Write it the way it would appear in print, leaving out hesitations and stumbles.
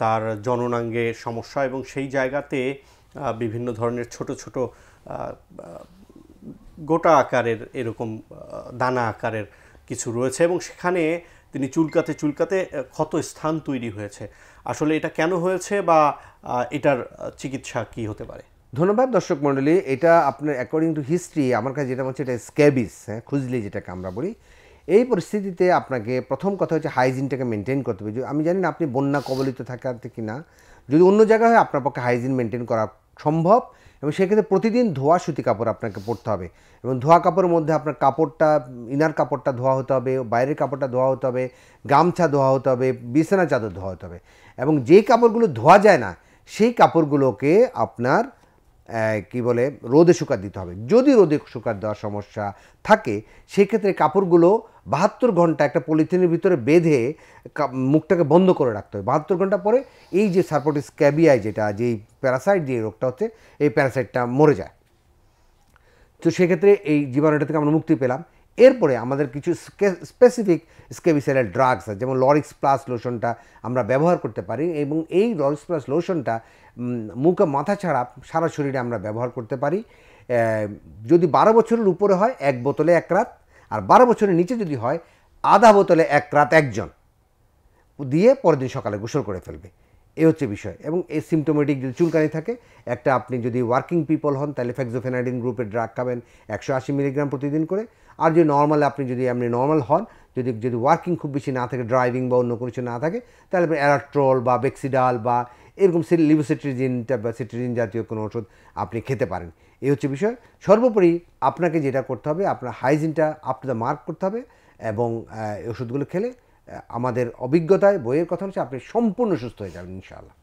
তার জননাঙ্গে সমস্যা, এবং সেই জায়গাতে বিভিন্ন ধরনের ছোট ছোট গোটা আকারের এরকম দানা আকারের কিছু রয়েছে, এবং সেখানে তিনি চুলকাতে চুলকাতে ক্ষত স্থান তৈরি হয়েছে। আসলে এটা কেন হয়েছে বা এটার চিকিৎসা কি হতে পারে? ধন্যবাদ দর্শক মণ্ডলী। এটা আপনার অ্যাকর্ডিং টু হিস্ট্রি আমার কাছে যেটা হচ্ছে এটা স্ক্যাবিস, হ্যাঁ, খুজলি যেটাকে আমরা বলি। এই পরিস্থিতিতে আপনাকে প্রথম কথা হচ্ছে হাইজিনটাকে মেনটেন করতে হবে। আমি জানি না আপনি বন্যা কবলিত থাকাতে কি না, যদি অন্য জায়গায় হয় আপনার পক্ষে হাইজিন মেনটেন করা সম্ভব, এবং সেক্ষেত্রে প্রতিদিন ধোয়া সুতি কাপড় আপনাকে পরতে হবে, এবং ধোয়া কাপড়ের মধ্যে আপনার কাপড়টা, ইনার কাপড়টা ধোয়া হতে হবে, বাইরের কাপড়টা ধোয়া হতে হবে, গামছা ধোয়া হতে হবে, বিছানা চাদর ধোয়া হতে হবে, এবং যেই কাপড়গুলো ধোয়া যায় না সেই কাপড়গুলোকে আপনার কি বলে রোদে শুকাতে দিতে হবে। যদি রোদে শুকাতে দেওয়ার সমস্যা থাকে সেক্ষেত্রে কাপড়গুলো 72 ঘন্টা একটা পলিথিনের ভিতরে বেঁধে মুখটাকে বন্ধ করে রাখতে হবে। 72 ঘন্টা পরে এই যে সার্পোটিস স্ক্যাবিয়াই, যেটা যেই প্যারাসাইট যে রোগটা হচ্ছে, এই প্যারাসাইটটা মরে যায়। তো সেক্ষেত্রে এই জীবাণুটা থেকে আমরা মুক্তি পেলাম। এরপরে আমাদের কিছু স্পেসিফিক স্ক্যাবিসাইডাল ড্রাগস আছে, যেমন লরিক্স প্লাস লোশনটা আমরা ব্যবহার করতে পারি, এবং এই লরিক্স প্লাস লোশনটা মুখে মাথা ছাড়া সারা শরীরে আমরা ব্যবহার করতে পারি। যদি 12 বছরের উপরে হয় 1 বোতলে 1 রাত, আর 12 বছরের নিচে যদি হয় আধা বোতলে 1 রাত একজন দিয়ে পরের দিন সকালে গোসল করে ফেলবে। এই হচ্ছে বিষয়। এবং এই সিমটোমেটিক যদি চুলকানি থাকে, একটা আপনি যদি ওয়ার্কিং পিপল হন তাহলে ফেক্সোফেনাডিন গ্রুপের ড্রাগ খাবেন 180 মিলিগ্রাম প্রতিদিন করে। আর যদি নর্মাল, আপনি যদি এমনি নর্মাল হন, যদি ওয়ার্কিং খুব বেশি না থাকে, ড্রাইভিং বা অন্য কিছু না থাকে, তাহলে আপনি অ্যারাট্রল বা বেক্সিডাল বা এরকম লিভোসিট্রিজিনটা বা সিট্রিজিন জাতীয় কোনো ওষুধ আপনি খেতে পারেন। এই হচ্ছে বিষয়। সর্বোপরি আপনাকে যেটা করতে হবে, আপনার হাইজিনটা আপ টু দ্য মার্ক করতে হবে, এবং ওষুধগুলো খেলে আমাদের অভিজ্ঞতায় বইয়ের কথা হচ্ছে আপনি সম্পূর্ণ সুস্থ হয়ে যাবেন ইনশাআল্লাহ।